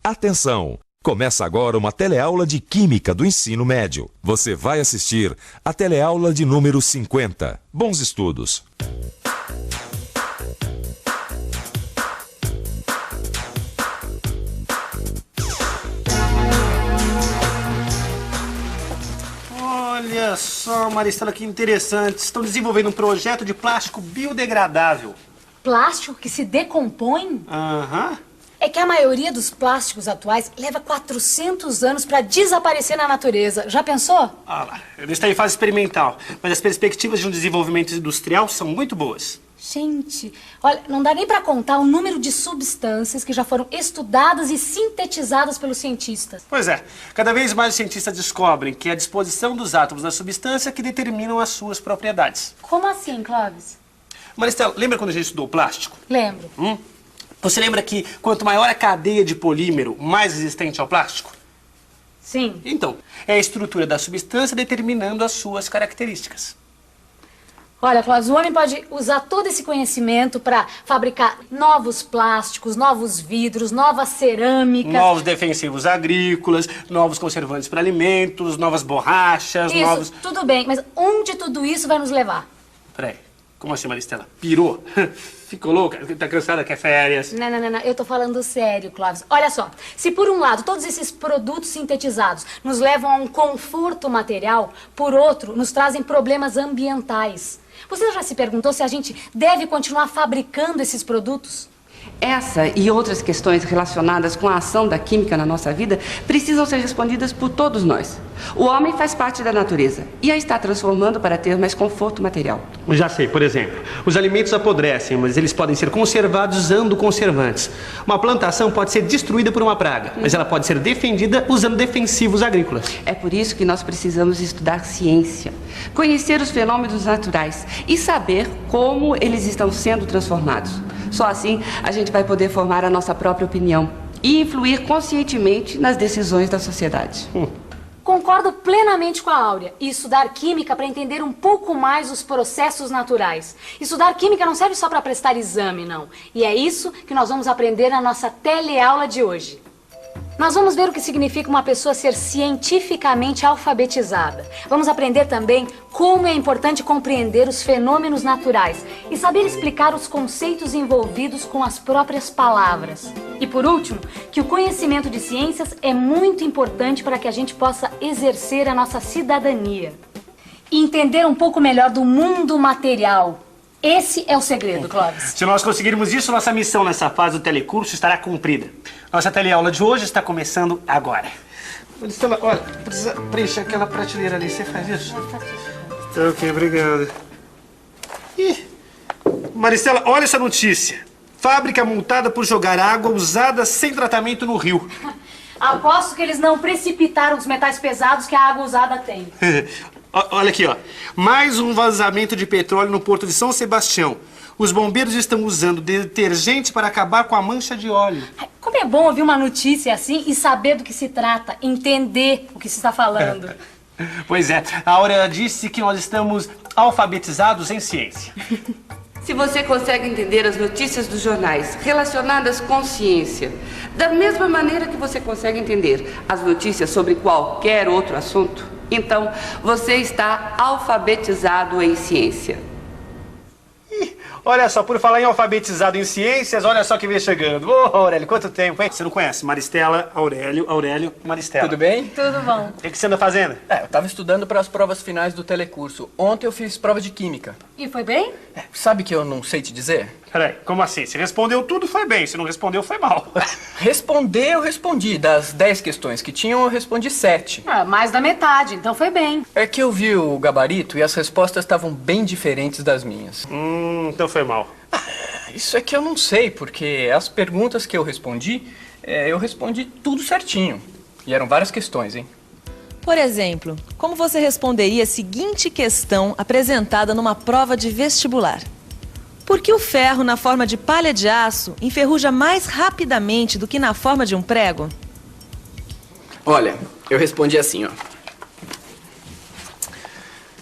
Atenção! Começa agora uma teleaula de Química do Ensino Médio. Você vai assistir a teleaula de número 50. Bons estudos! Olha só, Maristela, que interessante. Estão desenvolvendo um projeto de plástico biodegradável. Plástico que se decompõe? Aham. É que a maioria dos plásticos atuais leva 400 anos para desaparecer na natureza. Já pensou? Ah lá, ele está em fase experimental, mas as perspectivas de um desenvolvimento industrial são muito boas. Gente, olha, não dá nem para contar o número de substâncias que já foram estudadas e sintetizadas pelos cientistas. Pois é, cada vez mais os cientistas descobrem que é a disposição dos átomos da substância que determinam as suas propriedades. Como assim, Clóvis? Maristela, lembra quando a gente estudou plástico? Lembro. Você lembra que quanto maior a cadeia de polímero, mais resistente ao plástico? Sim. Então, é a estrutura da substância determinando as suas características. Olha, Clóvis, o homem pode usar todo esse conhecimento para fabricar novos plásticos, novos vidros, novas cerâmicas. Novos defensivos agrícolas, novos conservantes para alimentos, novas borrachas, Isso, tudo bem, mas onde tudo isso vai nos levar? Peraí, como assim, Maristela? Pirou? Ficou louca? Tá cansada, quer férias? Não, eu tô falando sério, Clóvis. Olha só, se por um lado todos esses produtos sintetizados nos levam a um conforto material, por outro, nos trazem problemas ambientais. Você já se perguntou se a gente deve continuar fabricando esses produtos? Essa e outras questões relacionadas com a ação da química na nossa vida precisam ser respondidas por todos nós. O homem faz parte da natureza e a está transformando para ter mais conforto material. Já sei, por exemplo, os alimentos apodrecem, mas eles podem ser conservados usando conservantes. Uma plantação pode ser destruída por uma praga, mas ela pode ser defendida usando defensivos agrícolas. É por isso que nós precisamos estudar ciência, conhecer os fenômenos naturais e saber como eles estão sendo transformados. Só assim a gente vai poder formar a nossa própria opinião e influir conscientemente nas decisões da sociedade. Concordo plenamente com a Áurea. E estudar química para entender um pouco mais os processos naturais. Estudar química não serve só para prestar exame, não. E é isso que nós vamos aprender na nossa teleaula de hoje. Nós vamos ver o que significa uma pessoa ser cientificamente alfabetizada. Vamos aprender também como é importante compreender os fenômenos naturais e saber explicar os conceitos envolvidos com as próprias palavras. E por último, que o conhecimento de ciências é muito importante para que a gente possa exercer a nossa cidadania. E entender um pouco melhor do mundo material. Esse é o segredo, Clóvis. Se nós conseguirmos isso, nossa missão nessa fase do telecurso estará cumprida. Nossa teleaula de hoje está começando agora. Maristela, olha, precisa preencher aquela prateleira ali. Você faz isso? Ok, obrigado. Ih, Maristela, olha essa notícia. Fábrica multada por jogar água usada sem tratamento no rio. Aposto que eles não precipitaram os metais pesados que a água usada tem. Olha aqui, ó. Mais um vazamento de petróleo no Porto de São Sebastião. Os bombeiros estão usando detergente para acabar com a mancha de óleo. Como é bom ouvir uma notícia assim e saber do que se trata, entender o que se está falando. Pois é, a Áurea disse que nós estamos alfabetizados em ciência. Se você consegue entender as notícias dos jornais relacionadas com ciência, da mesma maneira que você consegue entender as notícias sobre qualquer outro assunto, então você está alfabetizado em ciência. Olha só, por falar em alfabetizado em ciências, olha só que vem chegando. Ô, Aurélio, quanto tempo, hein? Você não conhece? Maristela, Aurélio, Maristela. Tudo bem? Tudo bom. O que você anda fazendo? Eu tava estudando para as provas finais do telecurso. Ontem eu fiz prova de química. E foi bem? Sabe que eu não sei te dizer? Peraí, como assim? Se respondeu tudo, foi bem. Se não respondeu, foi mal. Responder, eu respondi. Das 10 questões que tinham, eu respondi 7. Mais da metade, então foi bem. É que eu vi o gabarito e as respostas estavam bem diferentes das minhas. Então foi mal. Isso é que eu não sei, porque as perguntas que eu respondi tudo certinho. E eram várias questões, hein? Por exemplo, como você responderia a seguinte questão apresentada numa prova de vestibular? Por que o ferro na forma de palha de aço enferruja mais rapidamente do que na forma de um prego? Olha, eu respondi assim, ó.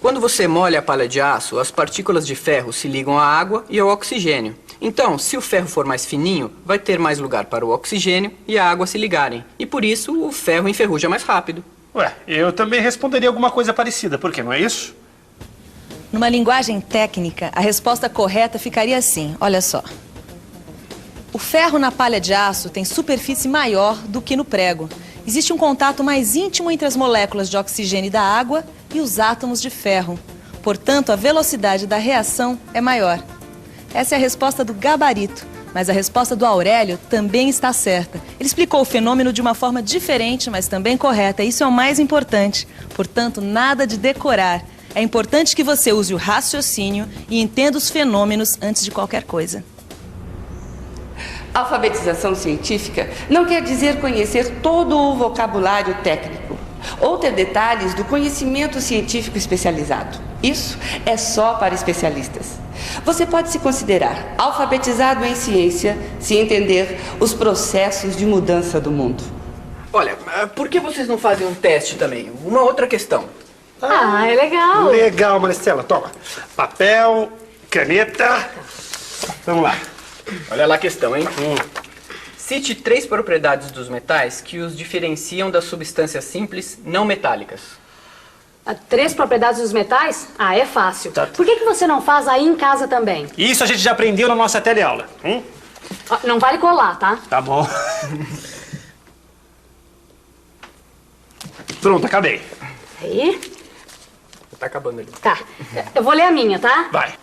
Quando você molha a palha de aço, as partículas de ferro se ligam à água e ao oxigênio. Então, se o ferro for mais fininho, vai ter mais lugar para o oxigênio e a água se ligarem. E por isso o ferro enferruja mais rápido. Ué, eu também responderia alguma coisa parecida, por quê, não é isso? Numa linguagem técnica, a resposta correta ficaria assim, olha só. O ferro na palha de aço tem superfície maior do que no prego. Existe um contato mais íntimo entre as moléculas de oxigênio da água e os átomos de ferro. Portanto, a velocidade da reação é maior. Essa é a resposta do gabarito, mas a resposta do Aurélio também está certa. Ele explicou o fenômeno de uma forma diferente, mas também correta. Isso é o mais importante. Portanto, nada de decorar. É importante que você use o raciocínio e entenda os fenômenos antes de qualquer coisa. Alfabetização científica não quer dizer conhecer todo o vocabulário técnico ou ter detalhes do conhecimento científico especializado. Isso é só para especialistas. Você pode se considerar alfabetizado em ciência se entender os processos de mudança do mundo. Olha, por que vocês não fazem um teste também? Uma outra questão. Ah, é legal. Legal, Maristela. Toma. Papel, caneta. Vamos lá. Olha lá a questão, hein? Cite 3 propriedades dos metais que os diferenciam das substâncias simples não metálicas. 3 propriedades dos metais? Ah, é fácil. Tá. Por que você não faz aí em casa também? Isso a gente já aprendeu na nossa teleaula. Não vale colar, tá? Tá bom. Pronto, acabei. Aí. Tá acabando ali. Tá. Eu vou ler a minha, tá? Vai.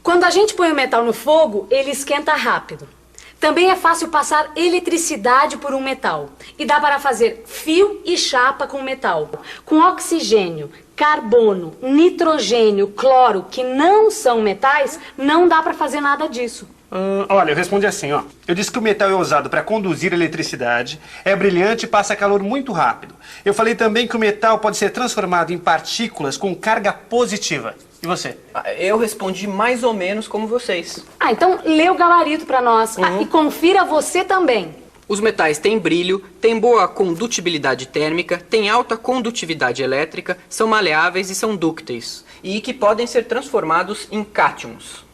Quando a gente põe o metal no fogo, ele esquenta rápido. Também é fácil passar eletricidade por um metal. E dá para fazer fio e chapa com metal. Com oxigênio, carbono, nitrogênio, cloro, que não são metais, não dá para fazer nada disso. Olha, eu respondi assim, ó. Eu disse que o metal é usado para conduzir eletricidade, é brilhante e passa calor muito rápido. Eu falei também que o metal pode ser transformado em partículas com carga positiva. E você? Eu respondi mais ou menos como vocês. Então lê o gabarito para nós. E confira você também. Os metais têm brilho, têm boa condutibilidade térmica, têm alta condutividade elétrica, são maleáveis e são dúcteis. E que podem ser transformados em cátions.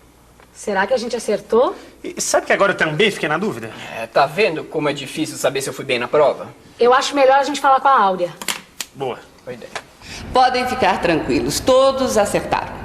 Será que a gente acertou? E sabe que agora eu também fiquei na dúvida? Tá vendo como é difícil saber se eu fui bem na prova? Eu acho melhor a gente falar com a Áurea. Boa. Boa ideia. Podem ficar tranquilos, todos acertaram.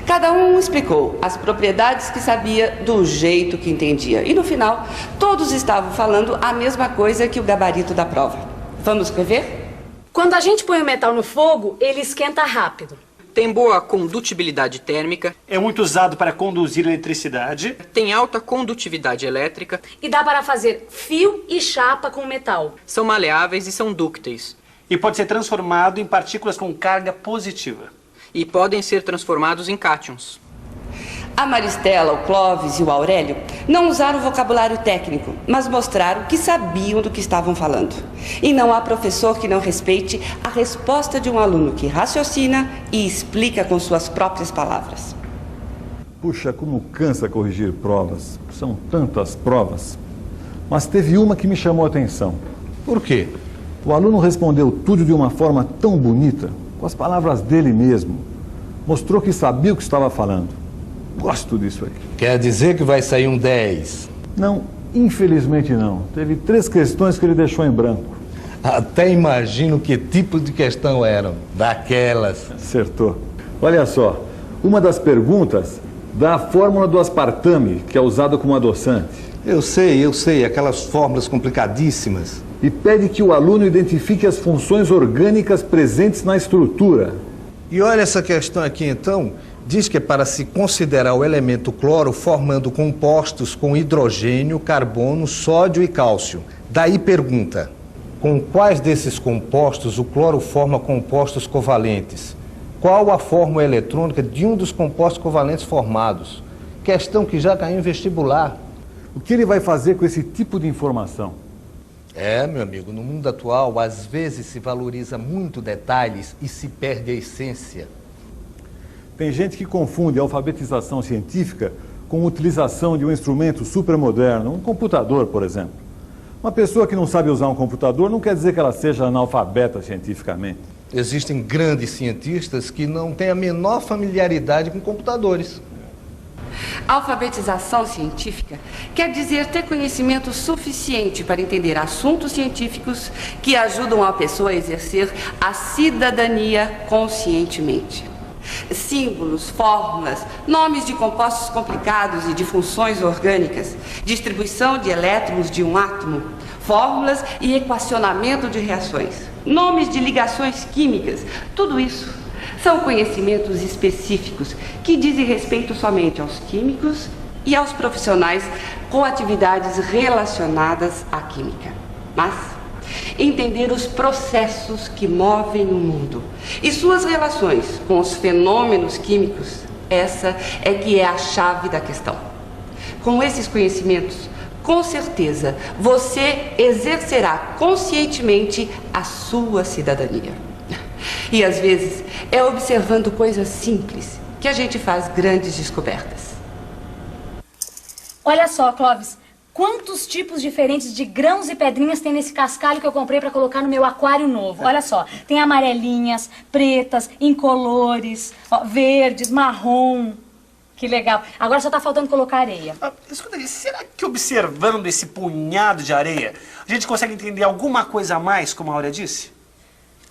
Cada um explicou as propriedades que sabia do jeito que entendia. E no final, todos estavam falando a mesma coisa que o gabarito da prova. Vamos escrever? Quando a gente põe o metal no fogo, ele esquenta rápido. Tem boa condutibilidade térmica, É muito usado para conduzir eletricidade. tem alta condutividade elétrica, E dá para fazer fio e chapa com metal. são maleáveis e são dúcteis. E pode ser transformado em partículas com carga positiva. E podem ser transformados em cátions. A Maristela, o Clóvis e o Aurélio não usaram vocabulário técnico, mas mostraram que sabiam do que estavam falando. E não há professor que não respeite a resposta de um aluno que raciocina e explica com suas próprias palavras. Puxa, como cansa corrigir provas. São tantas provas. Mas teve uma que me chamou a atenção. Por quê? O aluno respondeu tudo de uma forma tão bonita, com as palavras dele mesmo. Mostrou que sabia o que estava falando. Gosto disso aí. Quer dizer que vai sair um 10? Não, infelizmente não. Teve 3 questões que ele deixou em branco. Até imagino que tipo de questão eram. Daquelas. Acertou. Olha só, uma das perguntas dá a fórmula do aspartame, que é usado como adoçante. Eu sei, aquelas fórmulas complicadíssimas. E pede que o aluno identifique as funções orgânicas presentes na estrutura. E olha essa questão aqui então. Diz que é para se considerar o elemento cloro formando compostos com hidrogênio, carbono, sódio e cálcio. Daí pergunta, com quais desses compostos o cloro forma compostos covalentes? Qual a fórmula eletrônica de um dos compostos covalentes formados? Questão que já caiu em vestibular. O que ele vai fazer com esse tipo de informação? Meu amigo, no mundo atual, às vezes se valoriza muito detalhes e se perde a essência. Tem gente que confunde a alfabetização científica com a utilização de um instrumento supermoderno, um computador, por exemplo. Uma pessoa que não sabe usar um computador não quer dizer que ela seja analfabeta cientificamente. Existem grandes cientistas que não têm a menor familiaridade com computadores. Alfabetização científica quer dizer ter conhecimento suficiente para entender assuntos científicos que ajudam a pessoa a exercer a cidadania conscientemente. Símbolos, fórmulas, nomes de compostos complicados e de funções orgânicas, distribuição de elétrons de um átomo, fórmulas e equacionamento de reações, nomes de ligações químicas, tudo isso são conhecimentos específicos que dizem respeito somente aos químicos e aos profissionais com atividades relacionadas à química. Mas entender os processos que movem o mundo e suas relações com os fenômenos químicos, essa é que é a chave da questão. Com esses conhecimentos, com certeza, você exercerá conscientemente a sua cidadania. E às vezes é observando coisas simples que a gente faz grandes descobertas. Olha só, Clóvis, quantos tipos diferentes de grãos e pedrinhas tem nesse cascalho que eu comprei para colocar no meu aquário novo. Olha só, tem amarelinhas, pretas, incolores, ó, verdes, marrom. Que legal. Agora só tá faltando colocar areia. Escuta aí, será que observando esse punhado de areia, a gente consegue entender alguma coisa a mais, como a Áurea disse?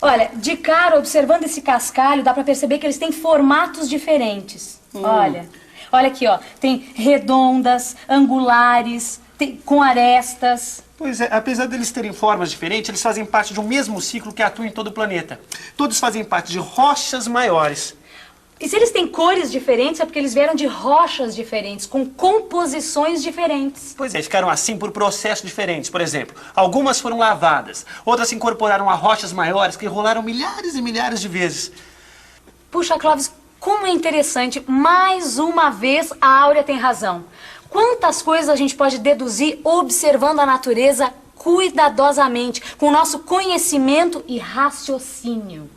Olha, de cara, observando esse cascalho, dá pra perceber que eles têm formatos diferentes. Olha aqui, ó, tem redondas, angulares, com arestas. Pois é, apesar deles terem formas diferentes, eles fazem parte de um mesmo ciclo que atua em todo o planeta. Todos fazem parte de rochas maiores. E se eles têm cores diferentes, é porque eles vieram de rochas diferentes, com composições diferentes. Pois é, ficaram assim por processos diferentes. Por exemplo, algumas foram lavadas, outras se incorporaram a rochas maiores que rolaram milhares e milhares de vezes. Puxa, Clóvis, como é interessante. Mais uma vez, a Áurea tem razão. Quantas coisas a gente pode deduzir observando a natureza cuidadosamente, com o nosso conhecimento e raciocínio.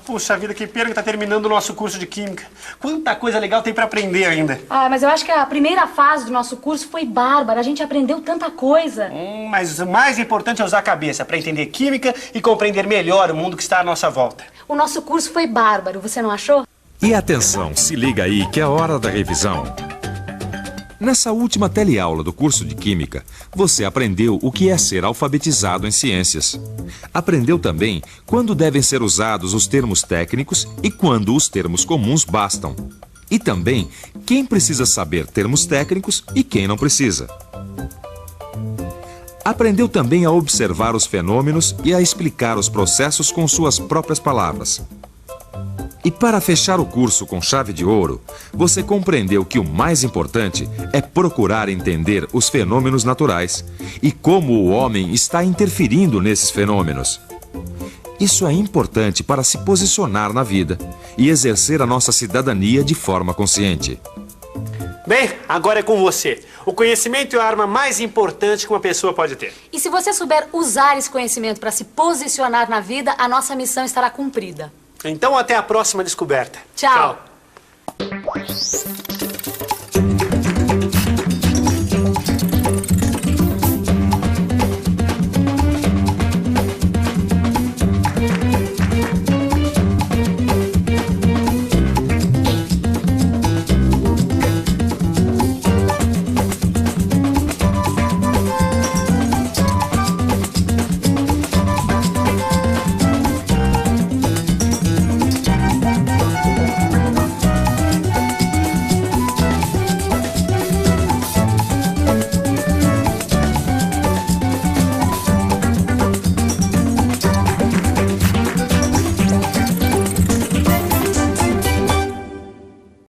Puxa vida, que pena que tá terminando o nosso curso de Química. Quanta coisa legal tem para aprender ainda. Mas eu acho que a primeira fase do nosso curso foi bárbara. A gente aprendeu tanta coisa. Mas o mais importante é usar a cabeça para entender Química e compreender melhor o mundo que está à nossa volta. O nosso curso foi bárbaro, você não achou? E atenção, se liga aí que é hora da revisão. Nessa última teleaula do curso de Química, você aprendeu o que é ser alfabetizado em ciências. Aprendeu também quando devem ser usados os termos técnicos e quando os termos comuns bastam. E também quem precisa saber termos técnicos e quem não precisa. Aprendeu também a observar os fenômenos e a explicar os processos com suas próprias palavras. E para fechar o curso com chave de ouro, você compreendeu que o mais importante é procurar entender os fenômenos naturais e como o homem está interferindo nesses fenômenos. Isso é importante para se posicionar na vida e exercer a nossa cidadania de forma consciente. Bem, agora é com você. O conhecimento é a arma mais importante que uma pessoa pode ter. E se você souber usar esse conhecimento para se posicionar na vida, a nossa missão estará cumprida. Então até a próxima descoberta. Tchau.